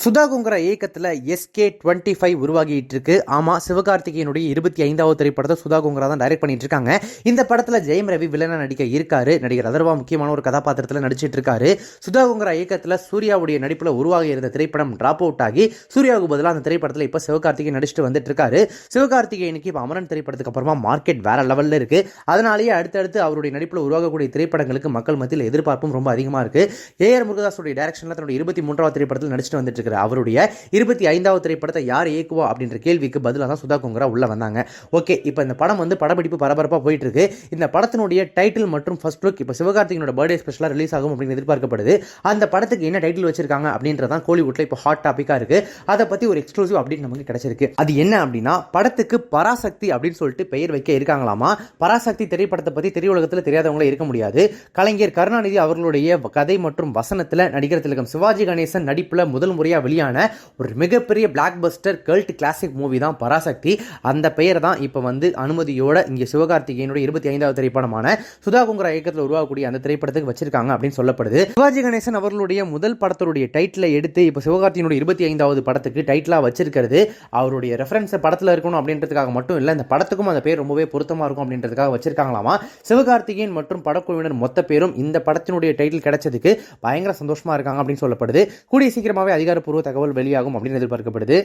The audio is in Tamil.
சுதா கொங்கரா இயக்கத்தில் SK25 உருவாகிட்டு இருக்கு. ஆமா, சிவகார்த்திகேயனுடைய 25வது திரைப்படத்தை சுதா கொங்கரா தான் டைரக்ட் பண்ணிட்டு இருக்காங்க. இந்த படத்துல ஜெயம் ரவி வில்லனா நடிக்க இருக்காரு. நடிகர் அதர்வா முக்கியமான ஒரு கதாபாத்திரத்தில் நடிச்சிட்டு இருக்காரு. சுதா கொங்கரா இயக்கத்தில் சூர்யாவுடைய நடிப்புல உருவாகி இருந்த திரைப்படம் டிராப் அவுட் ஆகி சூர்யாவுக்கு பதிலாக அந்த திரைப்படத்தில் இப்ப சிவகார்த்திகேயன் நடிச்சுட்டு வந்துட்டு இருக்காரு. சிவகார்த்திகேயனுக்கு இப்ப அமரன் திரைப்படத்துக்கு அப்புறமா மார்க்கெட் வேற லெவல்ல இருக்கு. அதனாலேயே அடுத்தடுத்து அவருடைய நடிப்புல உருவாகக்கூடிய திரைப்படங்களுக்கு மக்கள் மத்தியில் எதிர்பார்ப்பும் ரொம்ப அதிகமா இருக்கு. AR முருகதாஸுடைய டைரக்ஷன்ல தன்னுடைய 23வது திரைப்படத்தில் நடிச்சிட்டு வந்துட்டு அவருடைய 25வது திரைப்படத்தை யார் இயக்குவா அப்படின்ற கேள்விக்கு பதிலாக தான் சுதா கொங்கரா உள்ள வந்தாங்க. ஓகே, இப்போ இந்த படம் படப்பிடிப்பு பரபரப்பாக போயிட்டு இருக்கு. இந்த படத்தினுடைய டைட்டில் மற்றும் ஃபர்ஸ்ட் லுக் இப்போ சிவகார்த்திகேயனோட பர்த்டே ஸ்பெஷலாக ரிலீஸ் ஆகும் அப்படின்னு எதிர்பார்க்கப்படுது. அந்த படத்துக்கு என்ன டைட்டில் வச்சிருக்காங்க அப்படின்றதான் கோலிவுட்ல இப்போ ஹாட் டாபிக்கா இருக்கு. அதை பத்தி ஒரு எக்ஸ்க்ளூசிவ் அப்டேட் நமக்கு கிடைச்சிருக்கு. அது என்ன அப்படின்னா, படத்துக்கு பராசக்தி அப்படின்னு சொல்லிட்டு பெயர் வைக்க இருக்காங்களாமா. பராசக்தி திரைப்படத்தை பத்தி திரையுலகத்தில் தெரியாதவங்களே இருக்க முடியாது. கலைஞர் கருணாநிதி அவர்களுடைய கதை மற்றும் வசனத்தில் நடிகர் திலகம் சிவாஜி கணேசன் நடிப்புல முதல் முறையாக வெளியான ஒரு மிகப்பெரிய black Bastar cult classic movie தான் பராசக்தி. அந்த பெயர் தான் இப்போ அனுமதியோட இங்கே சிவகார்த்திகேயனுடைய 25வது திரைப்படமான சுதா கொங்கரா இயக்கத்தில் உருவாகக்கூடிய அந்த திரைப்படத்துக்கு வச்சிருக்காங்க அப்படின்னு சொல்லப்படுது. சிவாஜி கணேசன் அவர்களுடைய முதல் படத்துடைய டைட்டிலை எடுத்து இப்போ சிவகார்த்திகேயனுடைய 25வது படத்துக்கு டைட்டிலா வச்சிருக்கிறது அவருடைய ரெஃபரன்ஸ் படத்தில் இருக்கணும் அப்படின்றதுக்காக மட்டும் இல்லை, இந்த படத்துக்கும் அந்த பேர் ரொம்பவே பொருத்தமா இருக்கும் அப்படின்றதுக்காக வச்சிருக்காங்களாமா. சிவகார்த்திகேயன் மற்றும் படக்குழுவினர் மொத்த பேரும் இந்த படத்தினுடைய டைட்டில் கிடைச்சதுக்கு பயங்கர சந்தோஷமா இருக்காங்க அப்படின்னு சொல்லப்படுது. கூடிய சீக்கிரமாவே அதிகாரப்பூர்வ தகவல் வெளியாகும் அப்படின்னு எதிர்பார்க்கப்படுது.